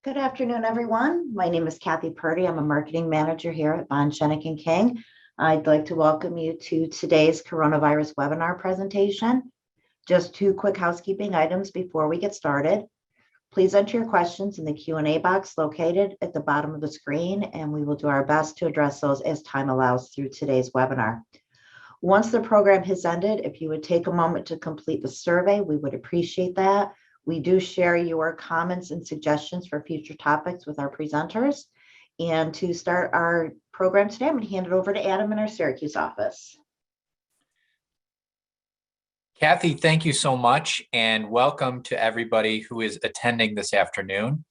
Good afternoon, everyone. My name is Kathy Purdy. I'm a marketing manager here at Schoeneck King. I'd like to welcome you to today's coronavirus webinar presentation. Just two quick housekeeping items before we get started. Please enter your questions in the Q&A box located at the bottom of the screen, and we will do our best to address those as time allows through today's webinar. Once the program has ended, if you would take a moment to complete the survey, we would appreciate that. We do share your comments and suggestions for future topics with our presenters. And to start our program today, I'm going to hand it over to Adam in our Syracuse office. Kathy, thank you so much, and welcome to everybody who is attending this afternoon.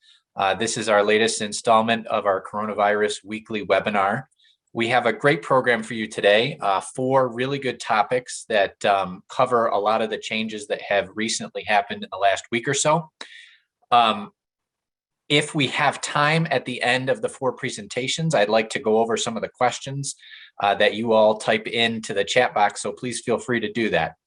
This is our latest installment of our coronavirus weekly webinar. We have a great program for you today, 4 really good topics that cover a lot of the changes that have recently happened in the last week or so. If we have time at the end of the 4 presentations, I'd like to go over some of the questions that you all type into the chat box, so please feel free to do that.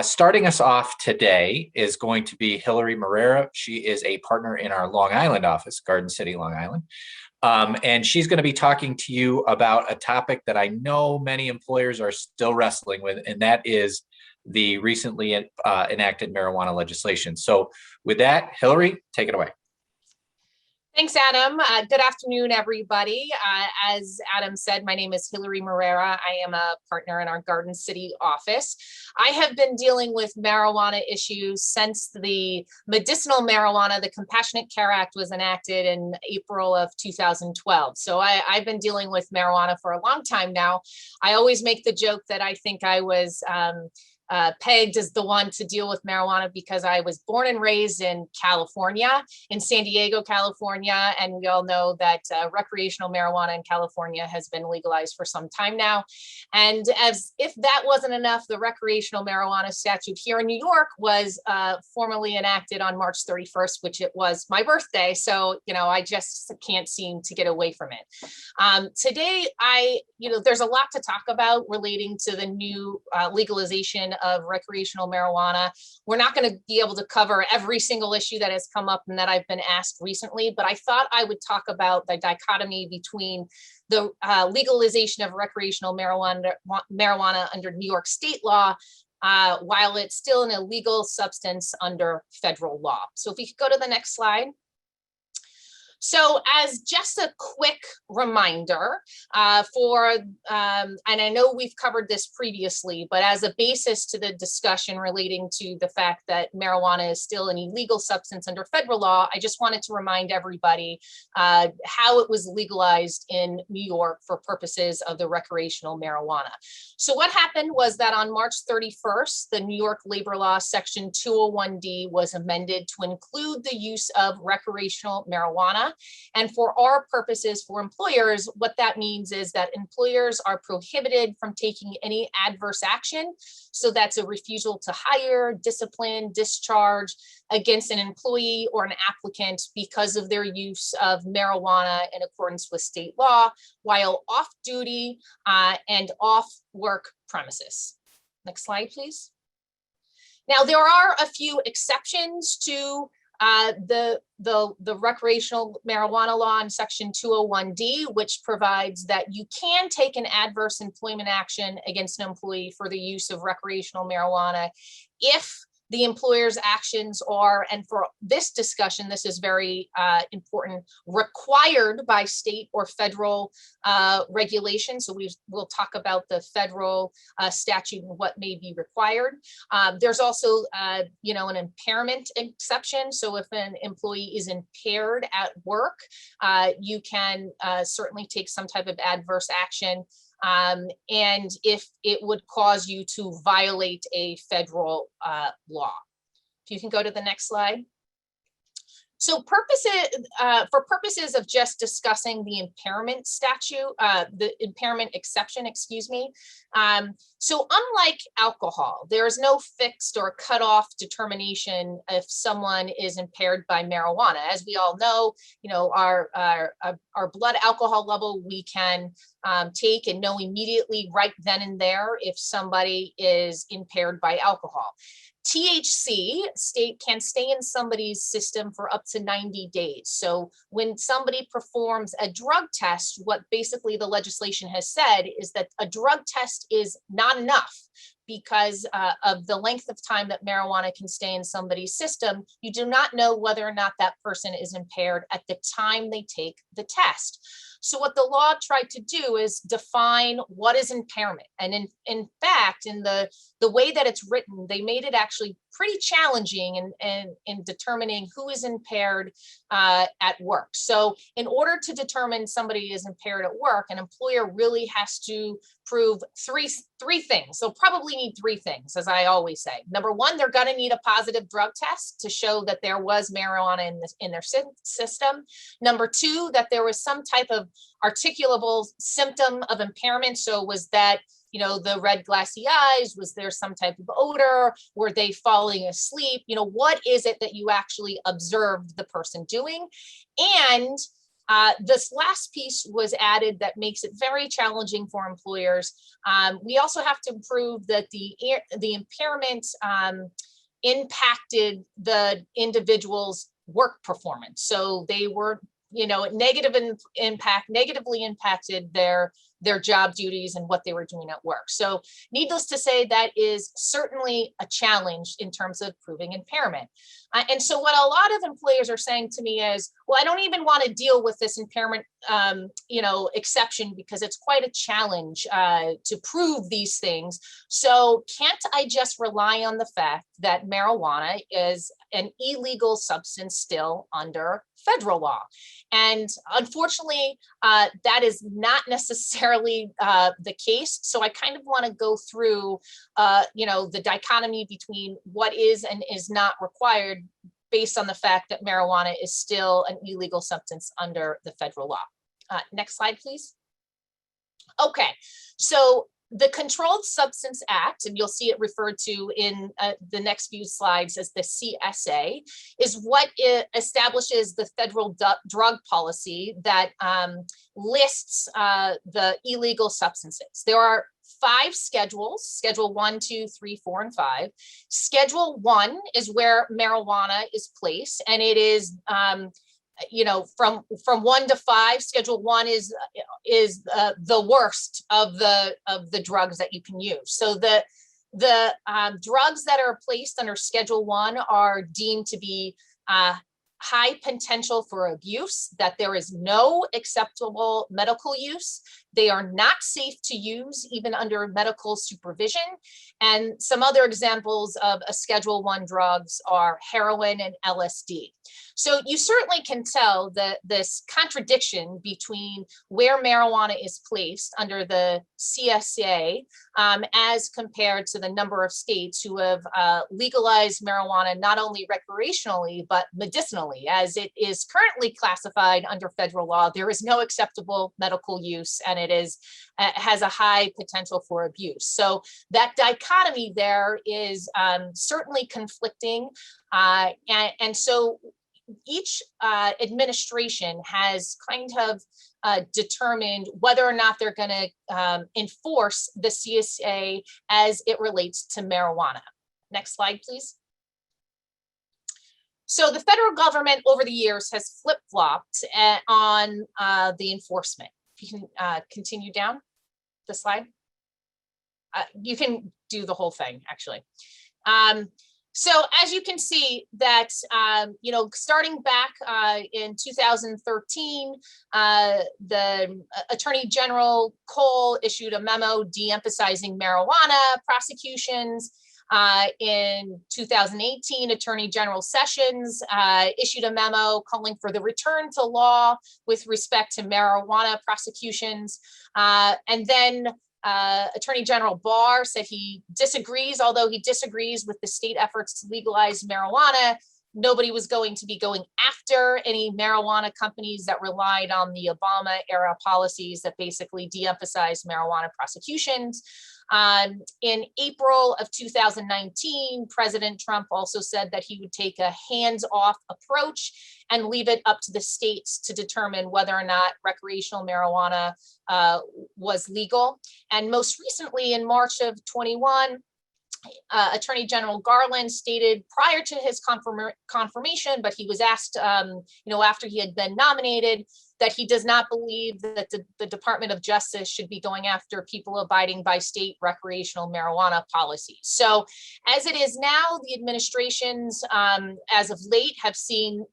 Starting us off today is going to be Hillary Morera. She is a partner in our Long Island office, Garden City, Long Island. And she's going to be talking to you about a topic that I know many employers are still wrestling with, and that is the recently enacted marijuana legislation. So with that, Hillary, take it away. Thanks, Adam. Good afternoon, everybody. As Adam said, my name is Hillary Morera. I am a partner in our Garden City office. I have been dealing with marijuana issues since the medicinal marijuana, the Compassionate Care Act, was enacted in April of 2012. So I've been dealing with marijuana for a long time now. I always make the joke that I think I was pegged as the one to deal with marijuana because I was born and raised in California, in San Diego, California. And we all know that recreational marijuana in California has been legalized for some time now. And as if that wasn't enough, the recreational marijuana statute here in New York was formally enacted on March 31st, which it was my birthday. So, I just can't seem to get away from it. Today, there's a lot to talk about relating to the new legalization of recreational marijuana. We're not going to be able to cover every single issue that has come up and that I've been asked recently, but I thought I would talk about the dichotomy between the legalization of recreational marijuana under New York state law, while it's still an illegal substance under federal law. So if we could go to the next slide. So as just a quick reminder and I know we've covered this previously, but as a basis to the discussion relating to the fact that marijuana is still an illegal substance under federal law, I just wanted to remind everybody how it was legalized in New York for purposes of the recreational marijuana. So what happened was that on March 31st, the New York labor law section 201D was amended to include the use of recreational marijuana. And for our purposes, for employers, what that means is that employers are prohibited from taking any adverse action. So that's a refusal to hire, discipline, discharge against an employee or an applicant because of their use of marijuana in accordance with state law while off duty and off work premises. Next slide, please. Now, there are a few exceptions to the recreational marijuana law in section 201D, which provides that you can take an adverse employment action against an employee for the use of recreational marijuana if the employer's actions are, and for this discussion, this is very important, required by state or federal regulation. So we'll talk about the federal statute and what may be required. There's also, an impairment exception. So if an employee is impaired at work, you can certainly take some type of adverse action. And if it would cause you to violate a federal law. If you can go to the next slide. So for purposes of just discussing the impairment statute, the impairment exception, excuse me. So unlike alcohol, there is no fixed or cutoff determination if someone is impaired by marijuana. As we all know, our blood alcohol level we can take and know immediately right then and there if somebody is impaired by alcohol. THC can stay in somebody's system for up to 90 days. So when somebody performs a drug test, what basically the legislation has said is that a drug test is not enough because of the length of time that marijuana can stay in somebody's system. You do not know whether or not that person is impaired at the time they take the test. So what the law tried to do is define what is impairment. And in fact, in the way that it's written, they made it actually pretty challenging in determining who is impaired at work. So in order to determine somebody is impaired at work, an employer really has to prove three things. So probably need three things, as I always say. Number one, they're going to need a positive drug test to show that there was marijuana in their system. Number two, that there was some type of articulable symptom of impairment. So was that, the red glassy eyes? Was there some type of odor? Were they falling asleep? What is it that you actually observed the person doing? And this last piece was added that makes it very challenging for employers. We also have to prove that the impairment impacted the individual's work performance. So they were, negatively impacted their job duties and what they were doing at work. So needless to say, that is certainly a challenge in terms of proving impairment. And so what a lot of employers are saying to me is, well, I don't even want to deal with this impairment, exception because it's quite a challenge to prove these things. So can't I just rely on the fact that marijuana is an illegal substance still under federal law? And unfortunately, that is not necessarily the case. So I kind of want to go through, the dichotomy between what is and is not required based on the fact that marijuana is still an illegal substance under the federal law. Next slide, please. Okay, so the Controlled Substance Act, and you'll see it referred to in the next few slides as the CSA, is what it establishes the federal drug policy that lists the illegal substances. There are 5 schedules: Schedule 1, 2, 3, 4, and 5. Schedule 1 is where marijuana is placed, and it is from 1 to 5. Schedule 1 is the worst of the drugs that you can use. So the drugs that are placed under Schedule 1 are deemed to be high potential for abuse, that there is no acceptable medical use. They are not safe to use even under medical supervision. And some other examples of a Schedule 1 drugs are heroin and LSD. So you certainly can tell that this contradiction between where marijuana is placed under the CSA as compared to the number of states who have legalized marijuana not only recreationally, but medicinally. As it is currently classified under federal law, there is no acceptable medical use, and it has a high potential for abuse. So that dichotomy there is certainly conflicting. And so each administration has kind of determined whether or not they're going to enforce the CSA as it relates to marijuana. Next slide, please. So the federal government over the years has flip-flopped on the enforcement. If you can continue down the slide. You can do the whole thing, actually. So as you can see that, starting back in 2013, the Attorney General Cole issued a memo de-emphasizing marijuana prosecutions. In 2018, Attorney General Sessions issued a memo calling for the return to law with respect to marijuana prosecutions. And then Attorney General Barr said he disagrees, although he disagrees with the state efforts to legalize marijuana. Nobody was going to be going after any marijuana companies that relied on the Obama era policies that basically de-emphasized marijuana prosecutions. In April of 2019, President Trump also said that he would take a hands-off approach and leave it up to the states to determine whether or not recreational marijuana was legal. And most recently, in March of 21, Attorney General Garland stated prior to his confirmation, but he was asked, after he had been nominated, that he does not believe that the Department of Justice should be going after people abiding by state recreational marijuana policies. So as it is now, the administrations, as of late, have seemed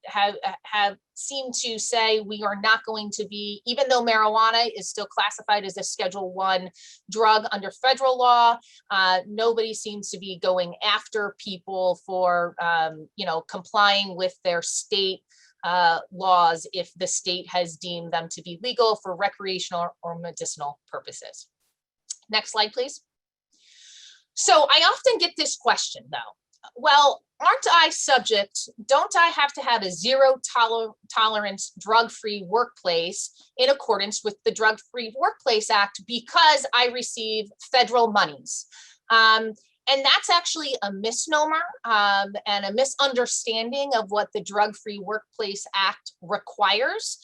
to say we are not going to be, even though marijuana is still classified as a Schedule I drug under federal law, nobody seems to be going after people for, complying with their state laws if the state has deemed them to be legal for recreational or medicinal purposes. Next slide, please. So I often get this question though. Well, aren't I subject, don't I have to have a zero tolerance drug-free workplace in accordance with the Drug-Free Workplace Act because I receive federal monies? And that's actually a misnomer and a misunderstanding of what the Drug-Free Workplace Act requires.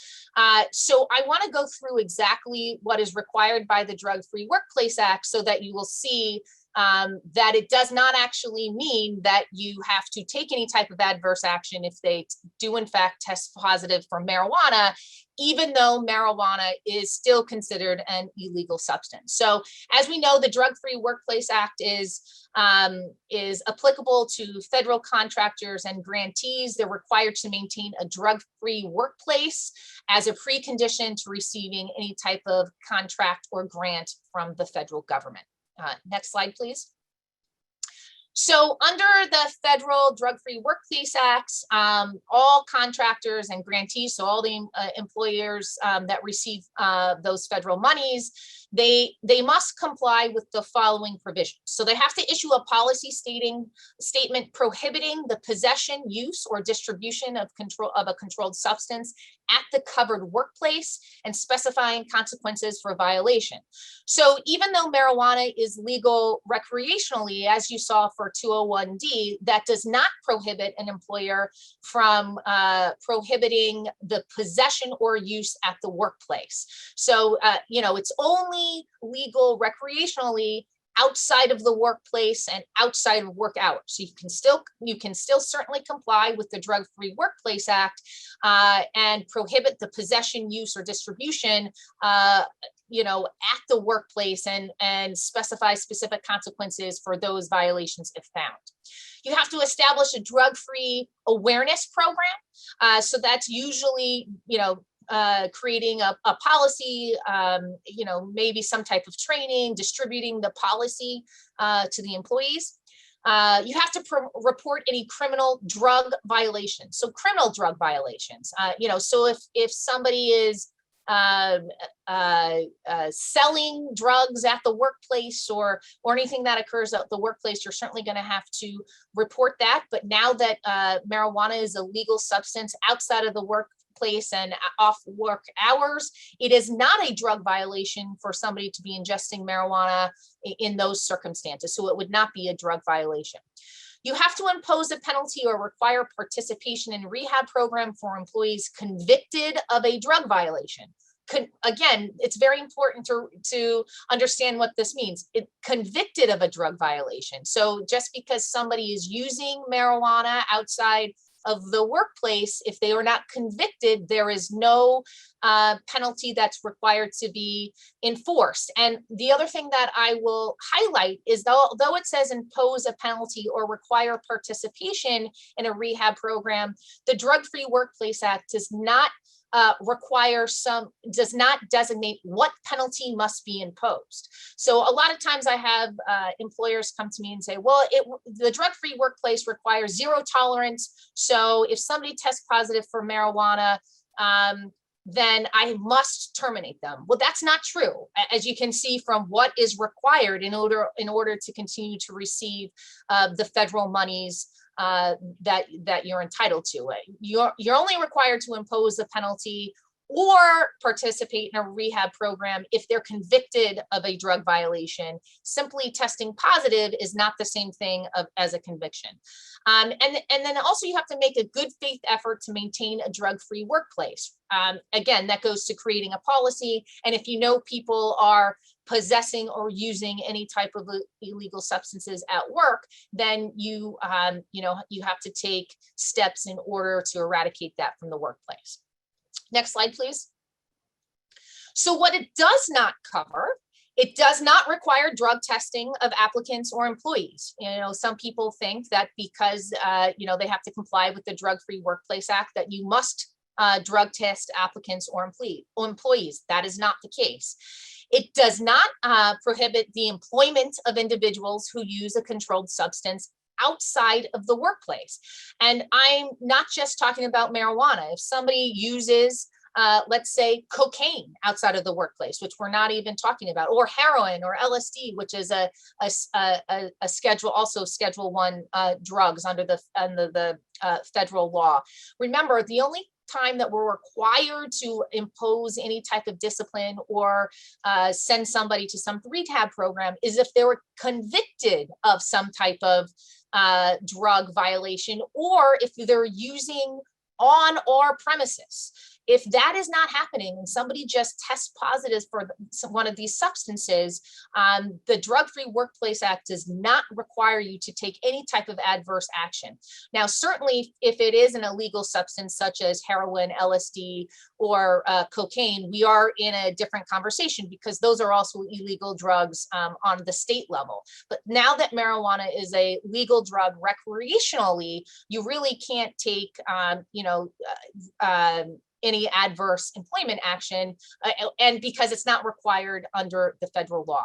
So I want to go through exactly what is required by the Drug-Free Workplace Act so that you will see that it does not actually mean that you have to take any type of adverse action if they do in fact test positive for marijuana, even though marijuana is still considered an illegal substance. So as we know, the Drug-Free Workplace Act is applicable to federal contractors and grantees. They're required to maintain a drug-free workplace as a precondition to receiving any type of contract or grant from the federal government. Next slide, please. So under the federal Drug-Free Workplace Acts, all contractors and grantees, so all the employers that receive those federal monies, they must comply with the following provisions. So they have to issue a policy statement prohibiting the possession, use, or distribution of a controlled substance at the covered workplace and specifying consequences for violation. So even though marijuana is legal recreationally, as you saw for 201D, that does not prohibit an employer from prohibiting the possession or use at the workplace. So, it's only legal recreationally outside of the workplace and outside of work hours. So you can still certainly comply with the Drug-Free Workplace Act and prohibit the possession, use, or distribution at the workplace and specify specific consequences for those violations if found. You have to establish a drug-free awareness program. So that's usually, creating a policy, maybe some type of training, distributing the policy to the employees. You have to report any criminal drug violations. So criminal drug violations, so if somebody is selling drugs at the workplace or anything that occurs at the workplace, you're certainly going to have to report that. But now that marijuana is a legal substance outside of the workplace and off work hours, it is not a drug violation for somebody to be ingesting marijuana in those circumstances. So it would not be a drug violation. You have to impose a penalty or require participation in a rehab program for employees convicted of a drug violation. Again, it's very important to understand what this means. Convicted of a drug violation. So just because somebody is using marijuana outside of the workplace, if they are not convicted, there is no penalty that's required to be enforced. And the other thing that I will highlight is though it says impose a penalty or require participation in a rehab program, the Drug-Free Workplace Act does not does not designate what penalty must be imposed. So a lot of times I have employers come to me and say, well, the drug-free workplace requires zero tolerance. So if somebody tests positive for marijuana, then I must terminate them. Well, that's not true, as you can see from what is required in order to continue to receive the federal monies that you're entitled to. You're only required to impose a penalty or participate in a rehab program if they're convicted of a drug violation. Simply testing positive is not the same thing as a conviction. And then also you have to make a good faith effort to maintain a drug-free workplace. Again, that goes to creating a policy. And if you know people are possessing or using any type of illegal substances at work, then you have to take steps in order to eradicate that from the workplace. Next slide, please. So what it does not cover, it does not require drug testing of applicants or employees. Some people think that because they have to comply with the Drug-Free Workplace Act that you must drug test applicants or employees. That is not the case. It does not prohibit the employment of individuals who use a controlled substance outside of the workplace. And I'm not just talking about marijuana. If somebody uses, let's say, cocaine outside of the workplace, which we're not even talking about, or heroin or LSD, which is a schedule, also Schedule 1 drugs under the federal law. Remember, the only time that we're required to impose any type of discipline or send somebody to some rehab program is if they were convicted of some type of drug violation, or if they're using on our premises. If that is not happening and somebody just tests positive for one of these substances, the Drug-Free Workplace Act does not require you to take any type of adverse action. Now, certainly if it is an illegal substance such as heroin, LSD, or cocaine, we are in a different conversation because those are also illegal drugs on the state level. But now that marijuana is a legal drug recreationally, you really can't take, any adverse employment action, and because it's not required under the federal law.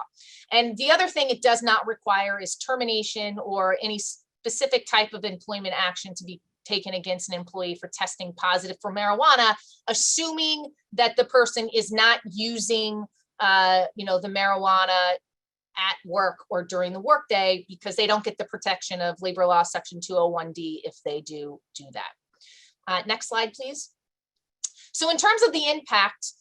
And the other thing it does not require is termination or any specific type of employment action to be taken against an employee for testing positive for marijuana, assuming that the person is not using, the marijuana at work or during the workday, because they don't get the protection of labor law section 201D if they do that. Next slide, please. So in terms of the impact,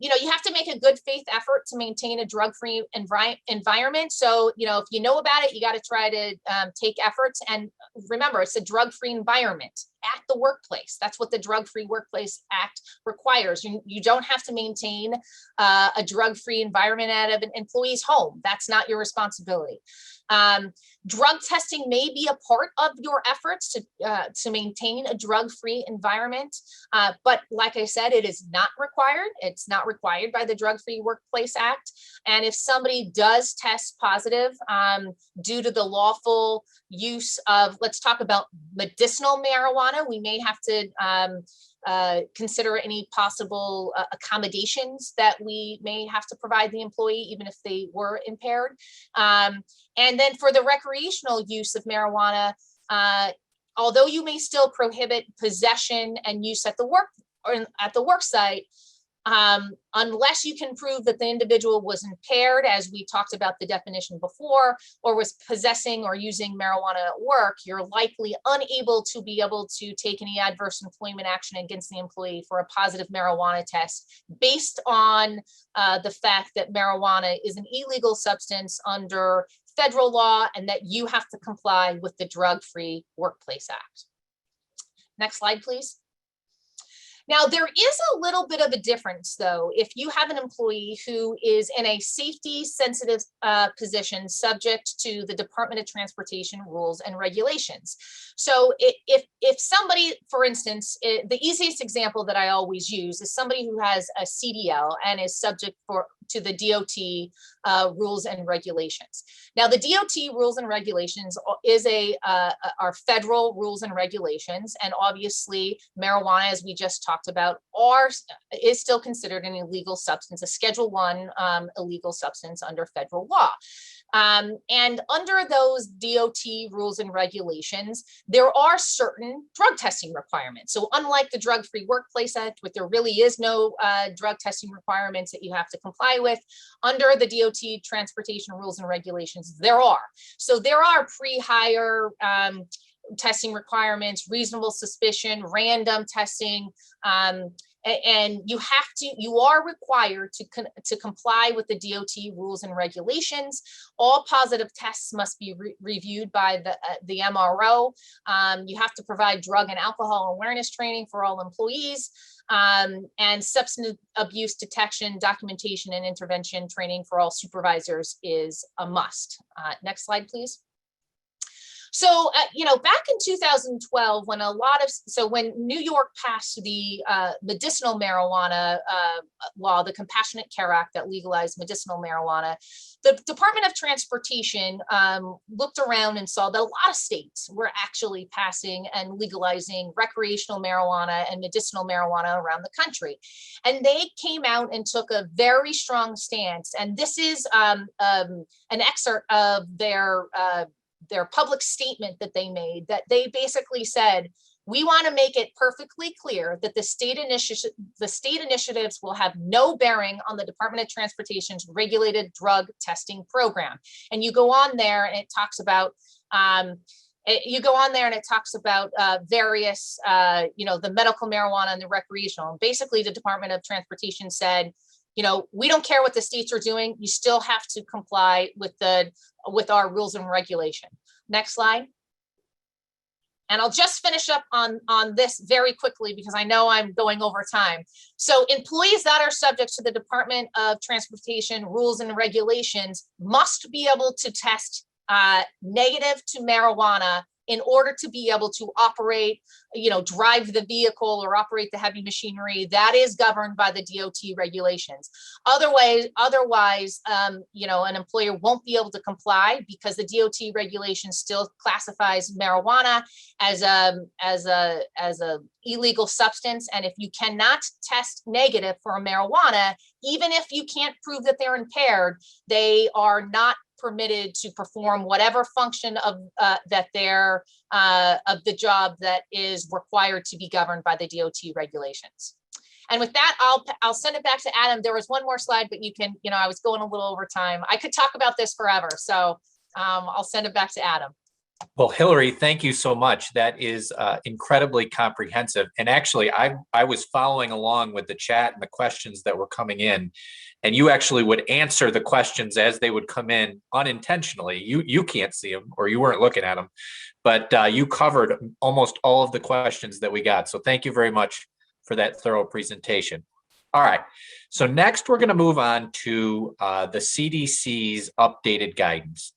you have to make a good faith effort to maintain a drug-free environment. So, if you know about it, you got to try to take efforts. And remember, it's a drug-free environment at the workplace. That's what the Drug-Free Workplace Act requires. You don't have to maintain a drug-free environment at an employee's home. That's not your responsibility. Drug testing may be a part of your efforts to maintain a drug-free environment, but like I said, it is not required. It's not required by the Drug-Free Workplace Act. And if somebody does test positive due to the lawful use of, let's talk about medicinal marijuana, we may have to consider any possible accommodations that we may have to provide the employee, even if they were impaired. And then for the recreational use of marijuana, although you may still prohibit possession and use at the work site, unless you can prove that the individual was impaired, as we talked about the definition before, or was possessing or using marijuana at work, you're likely unable to be able to take any adverse employment action against the employee for a positive marijuana test based on the fact that marijuana is an illegal substance under federal law and that you have to comply with the Drug-Free Workplace Act. Next slide, please. Now, there is a little bit of a difference, though, if you have an employee who is in a safety-sensitive position subject to the Department of Transportation rules and regulations. So if somebody, for instance, the easiest example that I always use is somebody who has a CDL and is subject to the DOT rules and regulations. Now, the DOT rules and regulations are federal rules and regulations, and obviously marijuana, as we just talked about, is still considered an illegal substance, a Schedule 1 illegal substance under federal law. And under those DOT rules and regulations, there are certain drug testing requirements. So unlike the Drug-Free Workplace Act, where there really is no drug testing requirements that you have to comply with, under the DOT transportation rules and regulations, there are. So there are pre-hire testing requirements, reasonable suspicion, random testing, And you are required to comply with the DOT rules and regulations. All positive tests must be reviewed by the MRO. You have to provide drug and alcohol awareness training for all employees, and substance abuse detection, documentation, and intervention training for all supervisors is a must. Next slide, please. So, back in 2012, when New York passed the medicinal marijuana law, the Compassionate Care Act that legalized medicinal marijuana, the Department of Transportation looked around and saw that a lot of states were actually passing and legalizing recreational marijuana and medicinal marijuana around the country. And they came out and took a very strong stance. And this is an excerpt of their public statement that they made, that they basically said, we want to make it perfectly clear that the state initiatives will have no bearing on the Department of Transportation's regulated drug testing program. And you go on there and it talks about various, the medical marijuana and the recreational. And basically, the Department of Transportation said, we don't care what the states are doing. You still have to comply with our rules and regulation. Next slide. And I'll just finish up on this very quickly because I know I'm going over time. So employees that are subject to the Department of Transportation rules and regulations must be able to test negative to marijuana in order to be able to operate, drive the vehicle or operate the heavy machinery that is governed by the DOT regulations. Otherwise, an employer won't be able to comply because the DOT regulation still classifies marijuana as a illegal substance. And if you cannot test negative for a marijuana, even if you can't prove that they're impaired, they are not permitted to perform whatever function of the job that is required to be governed by the DOT regulations. And with that, I'll send it back to Adam. There was one more slide, but you can, I was going a little over time. I could talk about this forever, so I'll send it back to Adam. Well, Hillary, thank you so much. That is incredibly comprehensive. And actually, I was following along with the chat and the questions that were coming in, and you actually would answer the questions as they would come in unintentionally. You can't see them or you weren't looking at them, but you covered almost all of the questions that we got. So thank you very much for that thorough presentation. All right, so next we're going to move on to the CDC's updated guidance.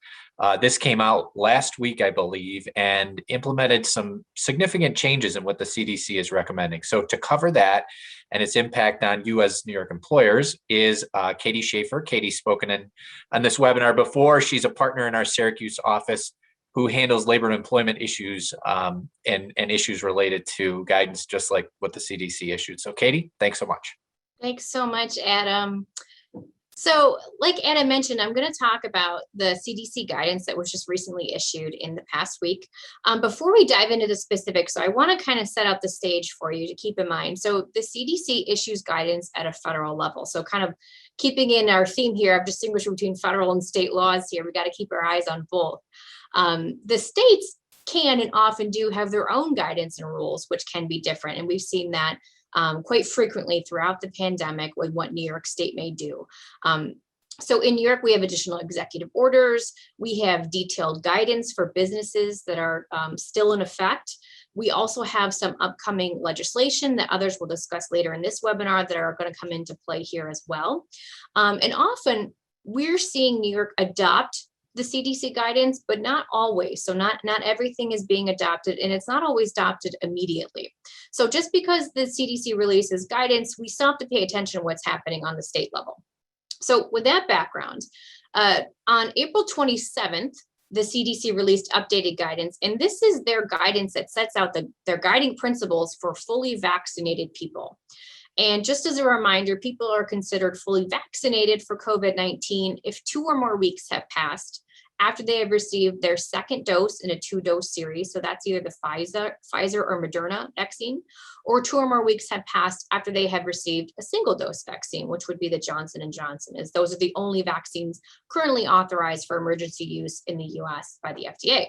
This came out last week, I believe, and implemented some significant changes in what the CDC is recommending. So to cover that and its impact on you as New York employers is Katie Schaefer. Katie's spoken on this webinar before. She's a partner in our Syracuse office who handles labor and employment issues and issues related to guidance, just like what the CDC issued. So Katie, thanks so much. Thanks so much, Adam. So like Adam mentioned, I'm going to talk about the CDC guidance that was just recently issued in the past week. Before we dive into the specifics, so I want to kind of set out the stage for you to keep in mind. So the CDC issues guidance at a federal level. So kind of keeping in our theme here of distinguishing between federal and state laws here, we got to keep our eyes on both. The states can and often do have their own guidance and rules, which can be different. And we've seen that quite frequently throughout the pandemic with what New York State may do. So in New York, we have additional executive orders. We have detailed guidance for businesses that are still in effect. We also have some upcoming legislation that others will discuss later in this webinar that are going to come into play here as well. And often we're seeing New York adopt the CDC guidance, but not always. So not everything is being adopted, and it's not always adopted immediately. So just because the CDC releases guidance, we still have to pay attention to what's happening on the state level. So with that background, on April 27th, the CDC released updated guidance, and this is their guidance that sets out their guiding principles for fully vaccinated people. And just as a reminder, people are considered fully vaccinated for COVID-19 if 2 or more weeks have passed after they have received their second dose in a 2-dose series. So that's either the Pfizer or Moderna vaccine, or 2 or more weeks have passed after they have received a single dose vaccine, which would be the Johnson & Johnson, as those are the only vaccines currently authorized for emergency use in the US by the FDA.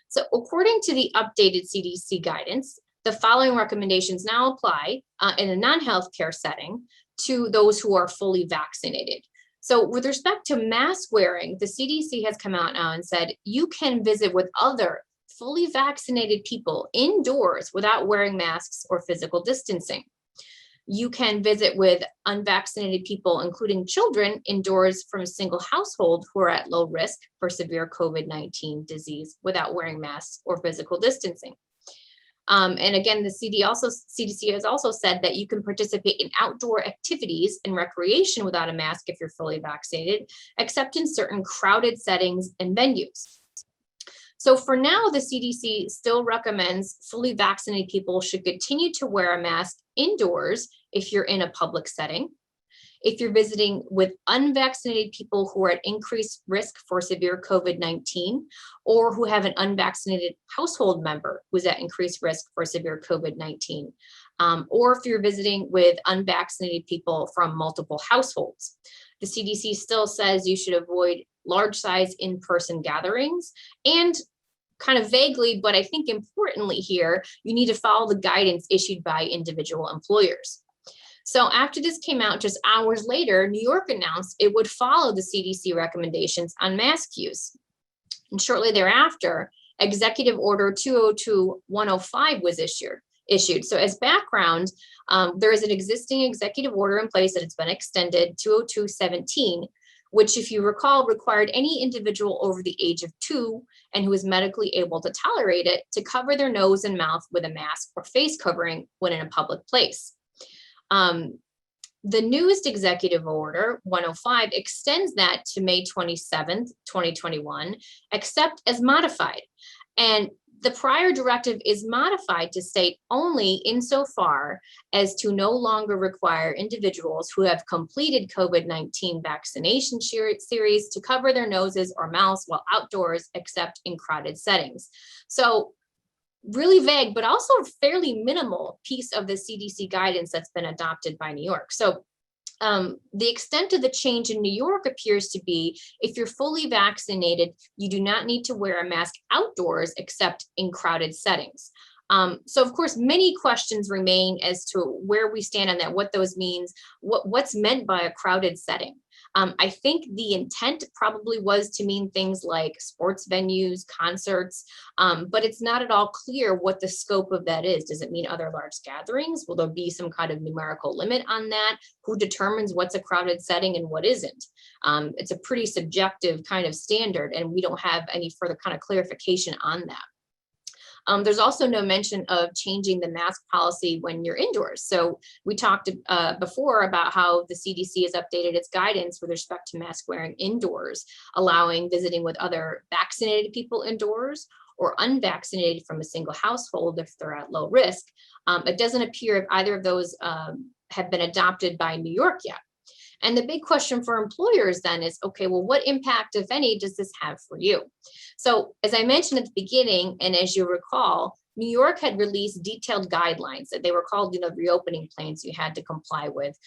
So according to the updated CDC guidance, the following recommendations now apply in a non-healthcare setting to those who are fully vaccinated. So with respect to mask wearing, the CDC has come out now and said you can visit with other fully vaccinated people indoors without wearing masks or physical distancing. You can visit with unvaccinated people, including children, indoors from a single household who are at low risk for severe COVID-19 disease without wearing masks or physical distancing. And again, the CDC has also said that you can participate in outdoor activities and recreation without a mask if you're fully vaccinated, except in certain crowded settings and venues. So for now, the CDC still recommends fully vaccinated people should continue to wear a mask indoors if you're in a public setting. If you're visiting with unvaccinated people who are at increased risk for severe COVID-19, or who have an unvaccinated household member who's at increased risk for severe COVID-19, or if you're visiting with unvaccinated people from multiple households. The CDC still says you should avoid large size in-person gatherings, and kind of vaguely, but I think importantly here, you need to follow the guidance issued by individual employers. So after this came out, just hours later, New York announced it would follow the CDC recommendations on mask use. And shortly thereafter, Executive Order 202-105 was issued. So as background, there is an existing executive order in place that it's been extended, 202-17, which, if you recall, required any individual over the age of 2 and who is medically able to tolerate it to cover their nose and mouth with a mask or face covering when in a public place. The newest executive order, 105, extends that to May 27th, 2021, except as modified. And the prior directive is modified to state only insofar as to no longer require individuals who have completed COVID-19 vaccination series to cover their noses or mouths while outdoors, except in crowded settings. So really vague, but also a fairly minimal piece of the CDC guidance that's been adopted by New York. So the extent of the change in New York appears to be, if you're fully vaccinated, you do not need to wear a mask outdoors except in crowded settings. So of course, many questions remain as to where we stand on that, what those means, what's meant by a crowded setting. I think the intent probably was to mean things like sports venues, concerts, but it's not at all clear what the scope of that is. Does it mean other large gatherings? Will there be some kind of numerical limit on that? Who determines what's a crowded setting and what isn't? It's a pretty subjective kind of standard, and we don't have any further kind of clarification on that. There's also no mention of changing the mask policy when you're indoors. So we talked before about how the CDC has updated its guidance with respect to mask wearing indoors, allowing visiting with other vaccinated people indoors or unvaccinated from a single household if they're at low risk. It doesn't appear if either of those have been adopted by New York yet. And the big question for employers then is, okay, well, what impact, if any, does this have for you? So as I mentioned at the beginning, and as you recall, New York had released detailed guidelines that they were called, reopening plans you had to comply with,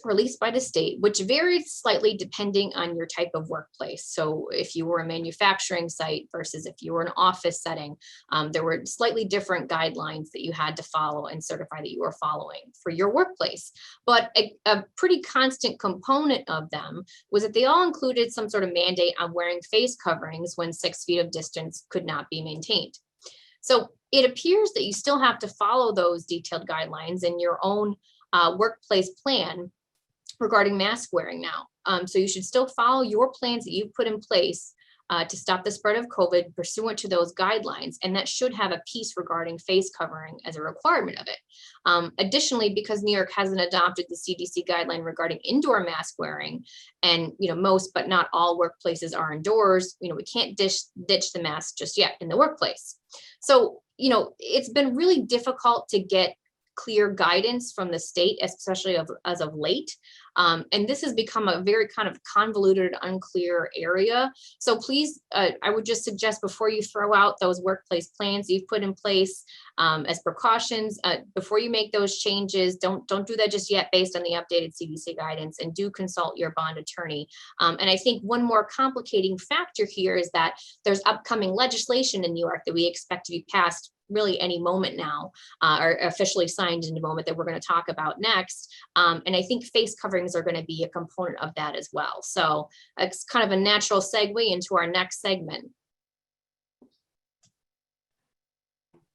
released by the state, which varied slightly depending on your type of workplace. So if you were a manufacturing site versus if you were an office setting, there were slightly different guidelines that you had to follow and certify that you were following for your workplace. But a pretty constant component of them was that they all included some sort of mandate on wearing face coverings when 6 feet of distance could not be maintained. So it appears that you still have to follow those detailed guidelines in your own workplace plan regarding mask wearing now. So you should still follow your plans that you've put in place to stop the spread of COVID pursuant to those guidelines. And that should have a piece regarding face covering as a requirement of it. Additionally, because New York hasn't adopted the CDC guideline regarding indoor mask wearing, and most but not all workplaces are indoors, we can't ditch the mask just yet in the workplace. So, it's been really difficult to get clear guidance from the state, especially as of late. And this has become a very kind of convoluted, unclear area. So please, I would just suggest before you throw out those workplace plans you've put in place as precautions, before you make those changes, don't do that just yet based on the updated CDC guidance, and do consult your bond attorney. And I think one more complicating factor here is that there's upcoming legislation in New York that we expect to be passed really any moment now, are officially signed in a moment that we're going to talk about next. And I think face coverings are going to be a component of that as well. So it's kind of a natural segue into our next segment.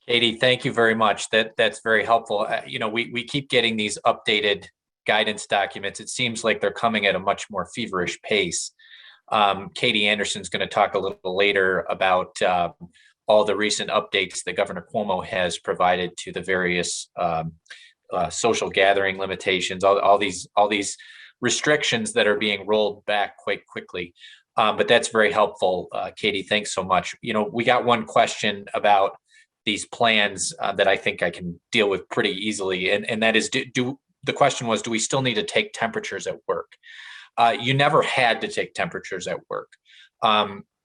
Katie, thank you very much. That's very helpful. You know, we keep getting these updated guidance documents. It seems like they're coming at a much more feverish pace. Katie Anderson's going to talk a little later about all the recent updates that Governor Cuomo has provided to the various social gathering limitations, all these restrictions that are being rolled back quite quickly. But that's very helpful, Katie. Thanks so much. You know, we got one question about these plans that I think I can deal with pretty easily, and that is, the question was, do we still need to take temperatures at work? You never had to take temperatures at work.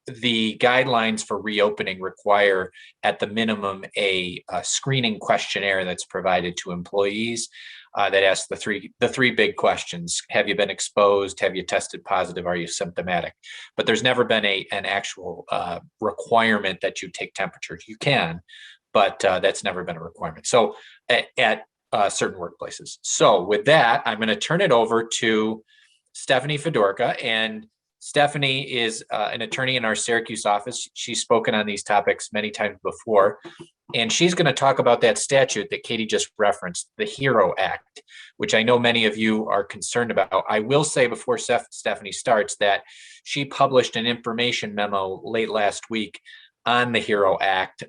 The guidelines for reopening require, at the minimum, a screening questionnaire that's provided to employees that asks the three big questions: have you been exposed? Have you tested positive? Are you symptomatic? But there's never been an actual requirement that you take temperatures. You can, but that's never been a requirement. So at certain workplaces. So with that, I'm going to turn it over to Stephanie Fedorka, and Stephanie is an attorney in our Syracuse office. She's spoken on these topics many times before, and she's going to talk about that statute that Katie just referenced, the HERO Act, which I know many of you are concerned about. I will say before Stephanie starts that she published an information memo late last week on the HERO Act,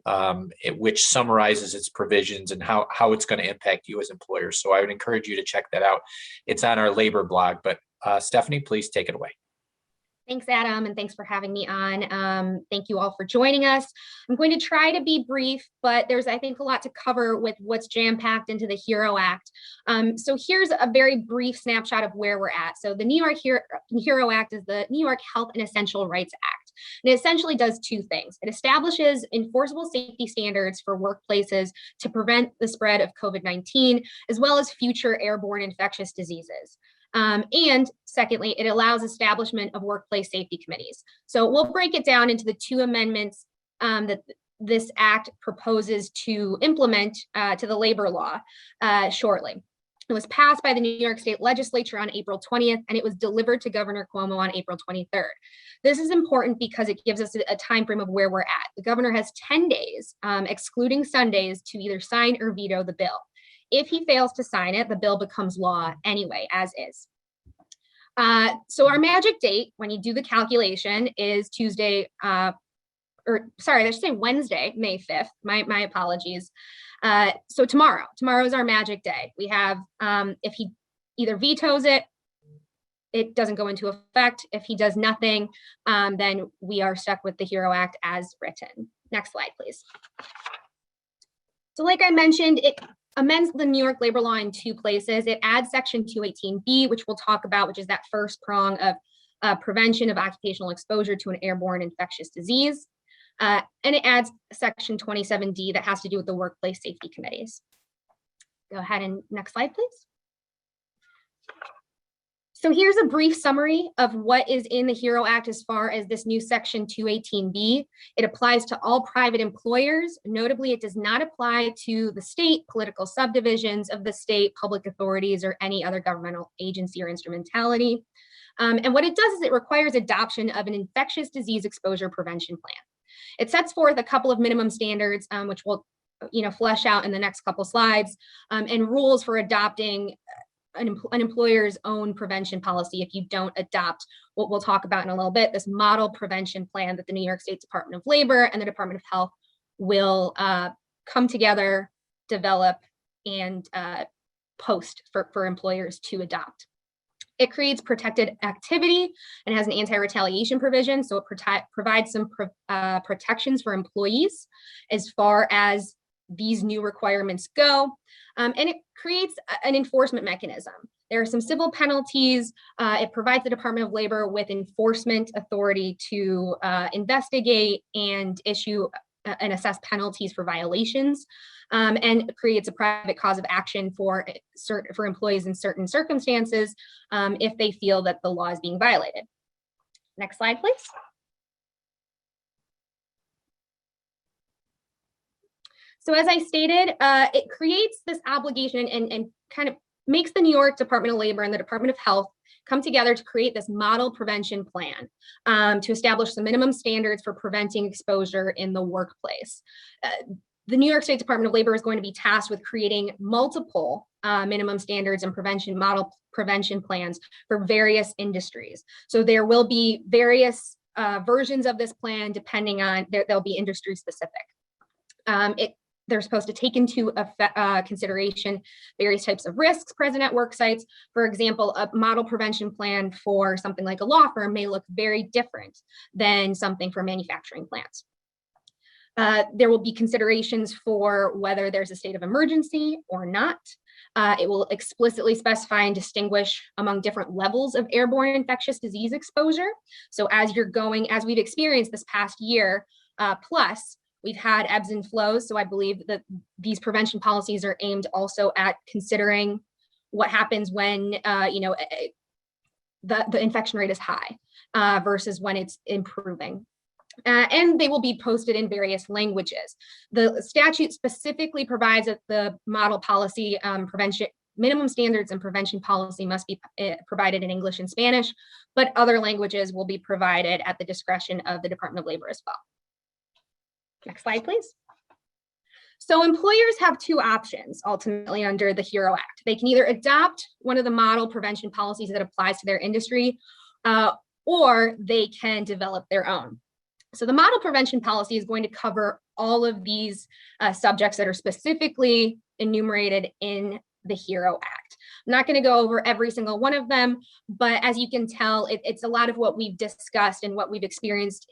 which summarizes its provisions and how it's going to impact you as employers. So I would encourage you to check that out. It's on our labor blog, but Stephanie, please take it away. Thanks, Adam, and thanks for having me on. Thank you all for joining us. I'm going to try to be brief, but there's, I think, a lot to cover with what's jam-packed into the HERO Act. So here's a very brief snapshot of where we're at. So the New York HERO Act is the New York Health and Essential Rights Act. And it essentially does two things. It establishes enforceable safety standards for workplaces to prevent the spread of COVID-19, as well as future airborne infectious diseases. And secondly, it allows establishment of workplace safety committees. So we'll break it down into the two amendments that this act proposes to implement to the labor law shortly. It was passed by the New York State Legislature on April 20th, and it was delivered to Governor Cuomo on April 23rd. This is important because it gives us a time frame of where we're at. The governor has 10 days, excluding Sundays, to either sign or veto the bill. If he fails to sign it, the bill becomes law anyway, as is. So our magic date, when you do the calculation, is Wednesday, May 5th. My apologies. So tomorrow is our magic day. We have, if he either vetoes it, it doesn't go into effect. If he does nothing, then we are stuck with the HERO Act as written. Next slide, please. So like I mentioned, it amends the New York labor law in two places. It adds section 218B, which we'll talk about, which is that first prong of prevention of occupational exposure to an airborne infectious disease. And it adds section 27D that has to do with the workplace safety committees. Go ahead and next slide, please. So here's a brief summary of what is in the HERO Act as far as this new section 218B. It applies to all private employers. Notably, it does not apply to the state, political subdivisions of the state, public authorities, or any other governmental agency or instrumentality. And what it does is it requires adoption of an infectious disease exposure prevention plan. It sets forth a couple of minimum standards, which we'll flesh out in the next couple slides, and rules for adopting an employer's own prevention policy if you don't adopt what we'll talk about in a little bit, this model prevention plan that the New York State Department of Labor and the Department of Health will come together, develop, and post for employers to adopt. It creates protected activity and has an anti-retaliation provision, so it provides some protections for employees as far as these new requirements go, and it creates an enforcement mechanism. There are some civil penalties. It provides the Department of Labor with enforcement authority to investigate and issue and assess penalties for violations, and creates a private cause of action for employees in certain circumstances if they feel that the law is being violated. Next slide, please. So as I stated, it creates this obligation and kind of makes the New York Department of Labor and the Department of Health come together to create this model prevention plan to establish the minimum standards for preventing exposure in the workplace. The New York State Department of Labor is going to be tasked with creating multiple minimum standards and model prevention plans for various industries. So there will be various versions of this plan depending on, they'll be industry specific. They're supposed to take into consideration various types of risks present at work sites. For example, a model prevention plan for something like a law firm may look very different than something for manufacturing plants. There will be considerations for whether there's a state of emergency or not. It will explicitly specify and distinguish among different levels of airborne infectious disease exposure. So as we've experienced this past year, plus, we've had ebbs and flows. So I believe that these prevention policies are aimed also at considering what happens when the infection rate is high versus when it's improving. And they will be posted in various languages. The statute specifically provides that the model policy prevention minimum standards and prevention policy must be provided in English and Spanish, but other languages will be provided at the discretion of the Department of Labor as well. Next slide, please. So employers have two options ultimately under the HERO Act. They can either adopt one of the model prevention policies that applies to their industry, or they can develop their own. So the model prevention policy is going to cover all of these subjects that are specifically enumerated in the HERO Act. I'm not going to go over every single one of them, but as you can tell, it's a lot of what we've discussed and what we've experienced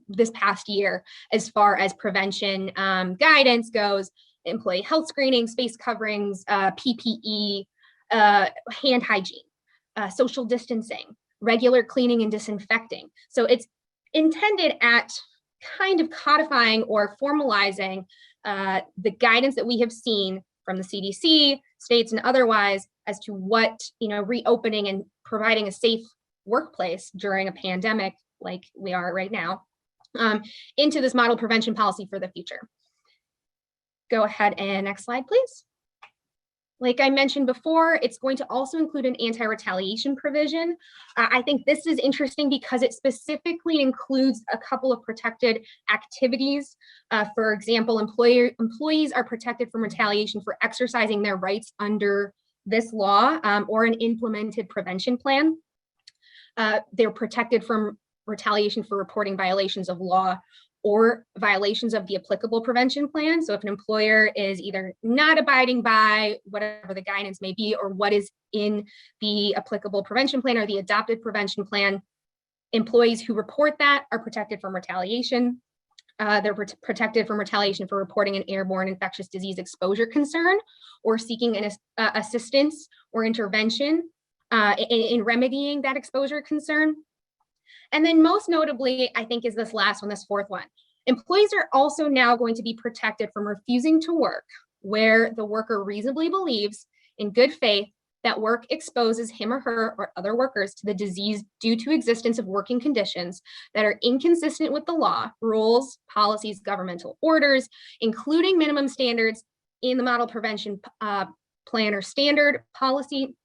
this past year as far as prevention guidance goes: employee health screenings, face coverings, PPE, hand hygiene, social distancing, regular cleaning and disinfecting. So it's intended at kind of codifying or formalizing the guidance that we have seen from the CDC, states, and otherwise as to what, reopening and providing a safe workplace during a pandemic like we are right now, into this model prevention policy for the future. Go ahead and next slide, please. Like I mentioned before, it's going to also include an anti-retaliation provision. I think this is interesting because it specifically includes a couple of protected activities. For example, employees are protected from retaliation for exercising their rights under this law or an implemented prevention plan. They're protected from retaliation for reporting violations of law or violations of the applicable prevention plan. So if an employer is either not abiding by whatever the guidance may be or what is in the applicable prevention plan or the adopted prevention plan, employees who report that are protected from retaliation. They're protected from retaliation for reporting an airborne infectious disease exposure concern or seeking an assistance or intervention in remedying that exposure concern. And then most notably, I think, is this last one, this fourth one. Employees are also now going to be protected from refusing to work where the worker reasonably believes in good faith that work exposes him or her or other workers to the disease due to existence of working conditions that are inconsistent with the law, rules, policies, governmental orders, including minimum standards in the model prevention plan or standard policy.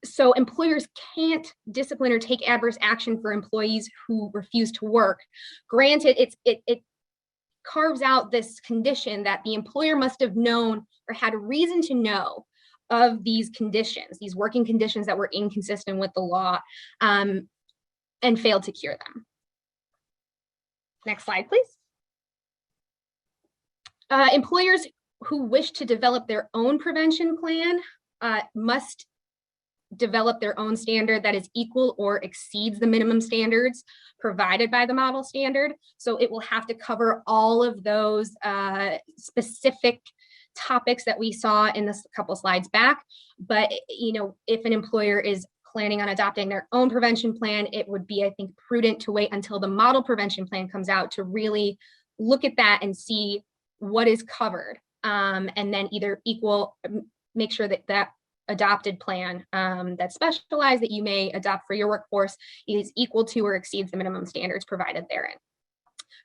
So employers can't discipline or take adverse action for employees who refuse to work. Granted, it carves out this condition that the employer must have known or had a reason to know of these conditions, these working conditions that were inconsistent with the law, and failed to cure them. Next slide, please. Employers who wish to develop their own prevention plan must develop their own standard that is equal or exceeds the minimum standards provided by the model standard. So it will have to cover all of those specific topics that we saw in this couple slides back. But if an employer is planning on adopting their own prevention plan, it would be, I think, prudent to wait until the model prevention plan comes out to really look at that and see what is covered, and then either make sure that that adopted plan that's specialized that you may adopt for your workforce is equal to or exceeds the minimum standards provided therein.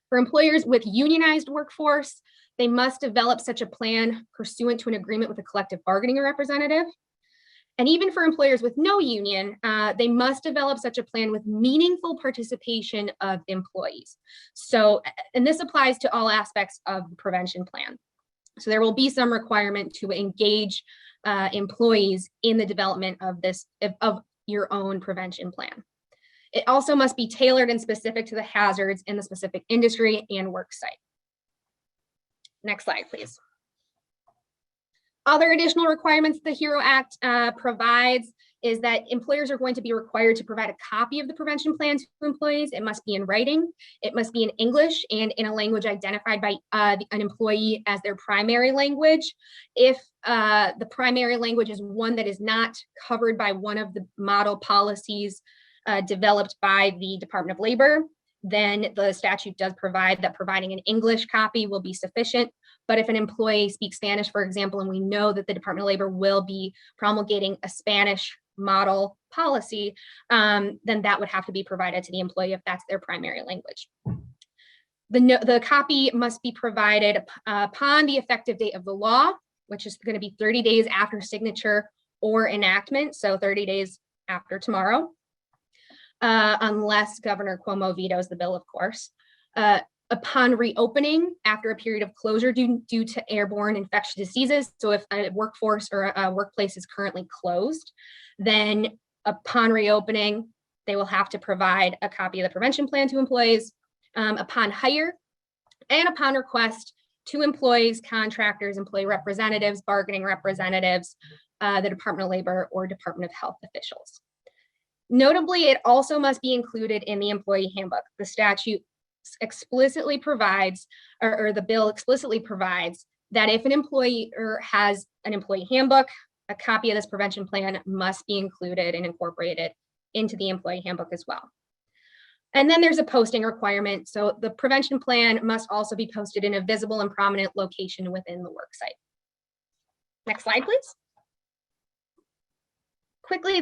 For employers with unionized workforce, they must develop such a plan pursuant to an agreement with a collective bargaining representative. And even for employers with no union, they must develop such a plan with meaningful participation of employees. So, and this applies to all aspects of the prevention plan. So there will be some requirement to engage employees in the development of your own prevention plan. It also must be tailored and specific to the hazards in the specific industry and work site. Next slide, please. Other additional requirements the HERO Act provides is that employers are going to be required to provide a copy of the prevention plan to employees. It must be in writing, it must be in English and in a language identified by an employee as their primary language. If the primary language is one that is not covered by one of the model policies developed by the Department of Labor, then the statute does provide that providing an English copy will be sufficient. But if an employee speaks Spanish, for example, and we know that the Department of Labor will be promulgating a Spanish model policy, then that would have to be provided to the employee if that's their primary language. The copy must be provided upon the effective date of the law, which is going to be 30 days after signature or enactment, so 30 days after tomorrow, unless Governor Cuomo vetoes the bill, of course. Upon reopening after a period of closure due to airborne infectious diseases. So if a workforce or a workplace is currently closed, then upon reopening, they will have to provide a copy of the prevention plan to employees. Upon hire and upon request to employees, contractors, employee representatives, bargaining representatives, the Department of Labor or Department of Health officials. Notably, it also must be included in the employee handbook. The statute explicitly provides, or the bill explicitly provides, that if an employer has an employee handbook, a copy of this prevention plan must be included and incorporated into the employee handbook as well. And then there's a posting requirement. So the prevention plan must also be posted in a visible and prominent location within the work site. Next slide, please. Quickly,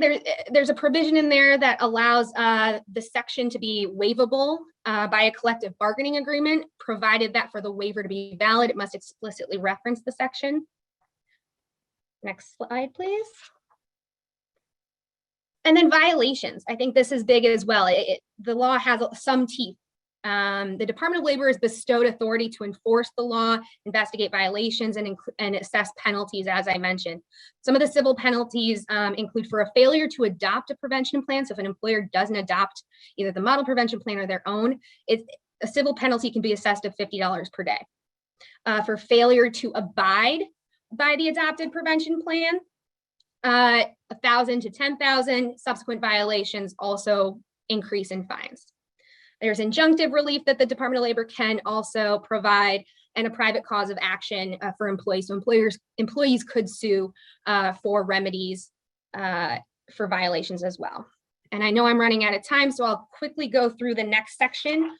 there's a provision in there that allows the section to be waivable by a collective bargaining agreement, provided that for the waiver to be valid, it must explicitly reference the section. Next slide, please. And then violations. I think this is big as well. The law has some teeth. The Department of Labor is bestowed authority to enforce the law, investigate violations, and assess penalties, as I mentioned. Some of the civil penalties include for a failure to adopt a prevention plan. So if an employer doesn't adopt either the model prevention plan or their own, a civil penalty can be assessed of $50 per day. For failure to abide by the adopted prevention plan, $1,000 to $10,000. Subsequent violations also increase in fines. There's injunctive relief that the Department of Labor can also provide, and a private cause of action for employees. So employees could sue for remedies for violations as well. And I know I'm running out of time, so I'll quickly go through the next section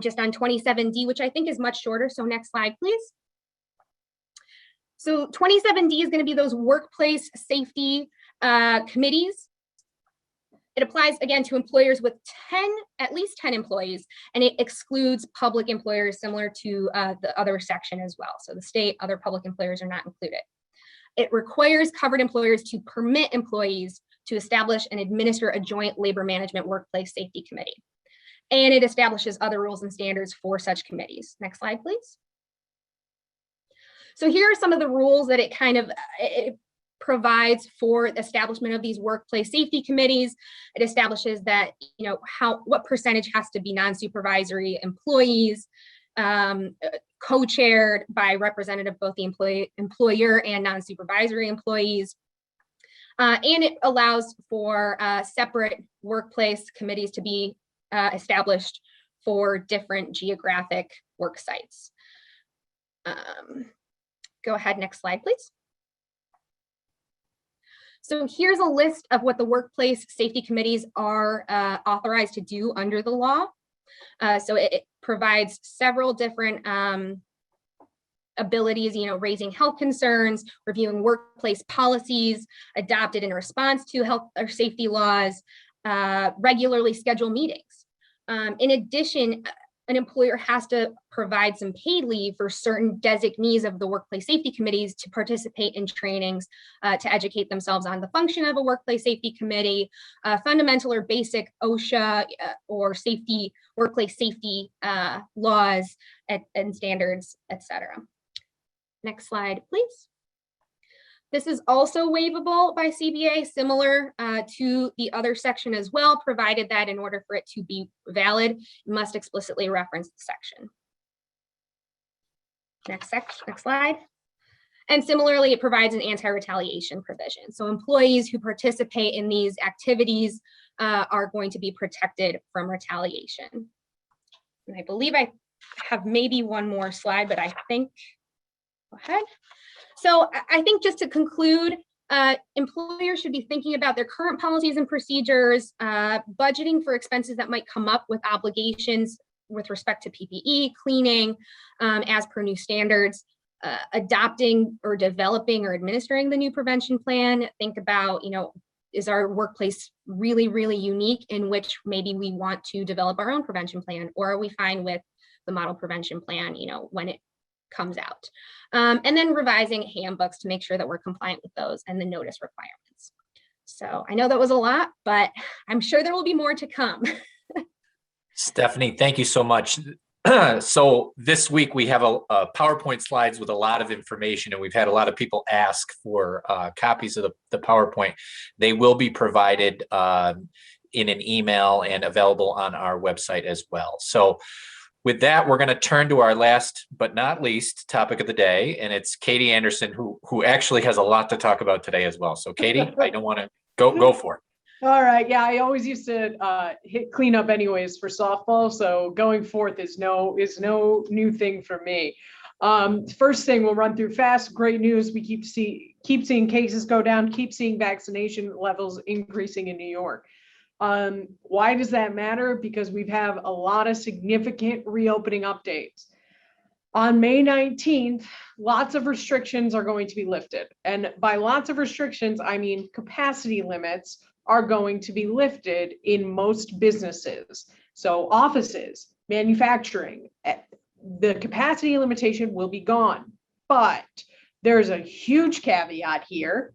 just on 27D, which I think is much shorter. So next slide, please. So 27D is going to be those workplace safety committees. It applies, again, to employers with at least 10 employees, and it excludes public employers similar to the other section as well. So the state, other public employers are not included. It requires covered employers to permit employees to establish and administer a joint labor management workplace safety committee. And it establishes other rules and standards for such committees. Next slide, please. So here are some of the rules that it provides for the establishment of these workplace safety committees. It establishes that, what percentage has to be non-supervisory employees, co-chaired by representative, both the employer and non-supervisory employees. And it allows for separate workplace committees to be established for different geographic work sites. Go ahead, next slide, please. So here's a list of what the workplace safety committees are authorized to do under the law. So it provides several different abilities, raising health concerns, reviewing workplace policies adopted in response to health or safety laws, regularly schedule meetings. In addition, an employer has to provide some paid leave for certain designees of the workplace safety committees to participate in trainings to educate themselves on the function of a workplace safety committee, fundamental or basic OSHA or workplace safety laws and standards, etc. Next slide, please. This is also waivable by CBA, similar to the other section as well, provided that in order for it to be valid, it must explicitly reference the section. Next slide. And similarly, it provides an anti-retaliation provision. So employees who participate in these activities are going to be protected from retaliation. And I believe I have maybe one more slide, but I think, go ahead. So I think just to conclude, employers should be thinking about their current policies and procedures, budgeting for expenses that might come up with obligations with respect to PPE, cleaning, as per new standards, adopting or developing or administering the new prevention plan. Think about, is our workplace really, really unique in which maybe we want to develop our own prevention plan, or are we fine with the model prevention plan, when it comes out, and then revising handbooks to make sure that we're compliant with those and the notice requirements. So I know that was a lot, but I'm sure there will be more to come. Stephanie, thank you so much. So this week we have a PowerPoint slides with a lot of information, and we've had a lot of people ask for copies of the PowerPoint. They will be provided in an email and available on our website as well. So with that, we're going to turn to our last but not least topic of the day, and it's Katie Anderson, who actually has a lot to talk about today as well. So Katie, I don't want to go for it. All right. Yeah, I always used to hit cleanup anyways for softball. So going forth is no new thing for me. First thing we'll run through fast. Great news. We keep seeing cases go down, keep seeing vaccination levels increasing in New York. Why does that matter? Because we have a lot of significant reopening updates. On May 19th, lots of restrictions are going to be lifted. And by lots of restrictions, I mean capacity limits are going to be lifted in most businesses. So offices, manufacturing, the capacity limitation will be gone. But there's a huge caveat here.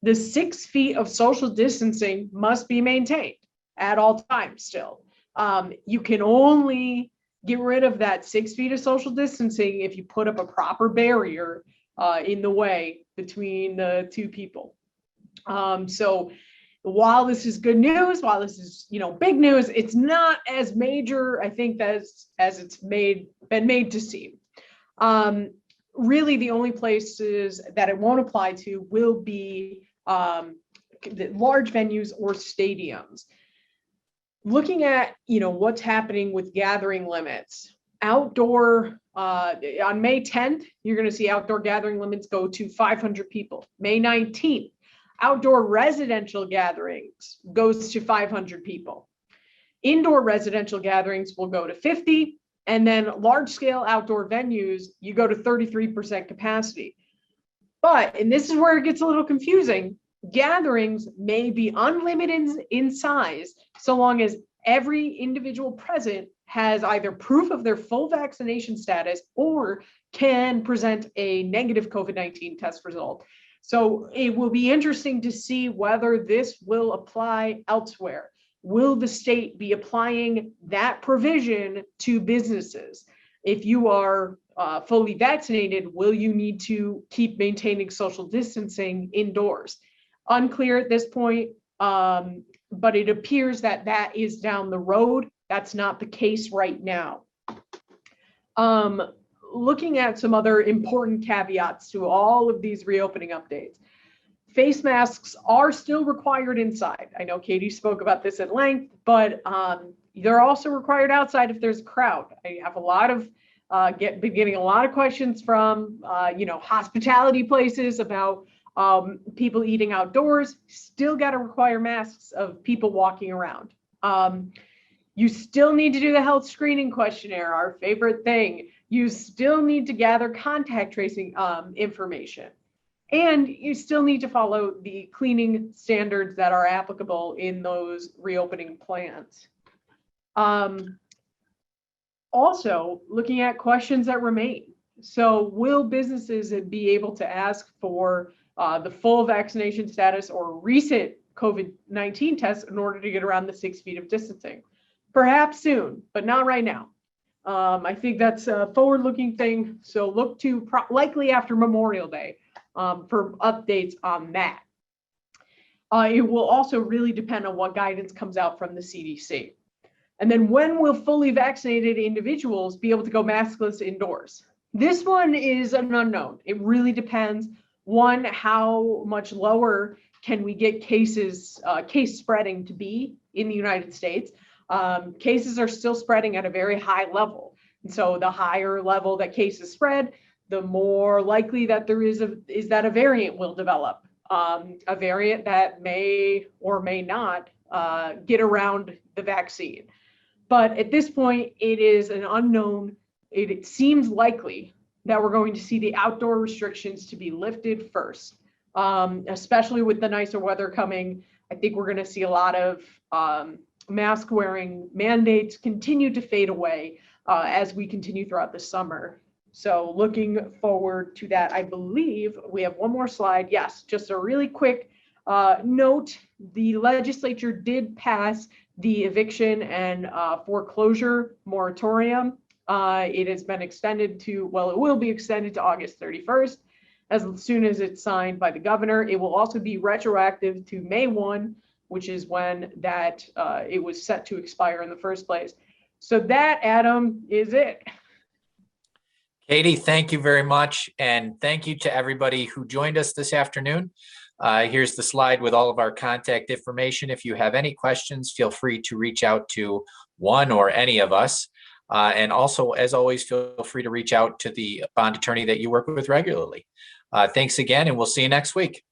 The 6 feet of social distancing must be maintained at all times still. You can only get rid of that 6 feet of social distancing if you put up a proper barrier in the way between the two people. So while this is good news, while this is big news, it's not as major, I think, as it's been made to seem. Really, the only places that it won't apply to will be the large venues or stadiums. Looking at what's happening with gathering limits, outdoor on May 10th, you're going to see outdoor gathering limits go to 500 people. May 19th, outdoor residential gatherings goes to 500 people. Indoor residential gatherings will go to 50, and then large scale outdoor venues, you go to 33% capacity. But, and this is where it gets a little confusing, gatherings may be unlimited in size so long as every individual present has either proof of their full vaccination status or can present a negative COVID-19 test result. So it will be interesting to see whether this will apply elsewhere. Will the state be applying that provision to businesses? If you are fully vaccinated, will you need to keep maintaining social distancing indoors? Unclear at this point, but it appears that that is down the road. That's not the case right now. Looking at some other important caveats to all of these reopening updates. Face masks are still required inside. I know Katie spoke about this at length, but they're also required outside if there's a crowd. I have a lot of been getting a lot of questions from hospitality places about people eating outdoors. Still got to require masks of people walking around. You still need to do the health screening questionnaire, our favorite thing. You still need to gather contact tracing information. And you still need to follow the cleaning standards that are applicable in those reopening plans. Also, looking at questions that remain. So will businesses be able to ask for the full vaccination status or recent COVID-19 tests in order to get around the 6 feet of distancing? Perhaps soon, but not right now. I think that's a forward-looking thing. So look to likely after Memorial Day for updates on that. It will also really depend on what guidance comes out from the CDC. And then when will fully vaccinated individuals be able to go maskless indoors? This one is an unknown. It really depends. One, how much lower can we get cases, case spreading to be in the United States? Cases are still spreading at a very high level. And so the higher level that cases spread, the more likely that there is that a variant will develop. A variant that may or may not get around the vaccine. But at this point, it is an unknown. It seems likely that we're going to see the outdoor restrictions to be lifted first, especially with the nicer weather coming. I think we're going to see a lot of mask wearing mandates continue to fade away as we continue throughout the summer. So looking forward to that. I believe we have one more slide. Yes, just a really quick note. The legislature did pass the eviction and foreclosure moratorium. It has been extended to, well, it will be extended to August 31st. As soon as it's signed by the governor, it will also be retroactive to May 1, which is when that it was set to expire in the first place. So that, Adam, is it. Katie, thank you very much. And thank you to everybody who joined us this afternoon. Here's the slide with all of our contact information. If you have any questions, feel free to reach out to one or any of us. And also, as always, feel free to reach out to the bond attorney that you work with regularly. Thanks again, and we'll see you next week.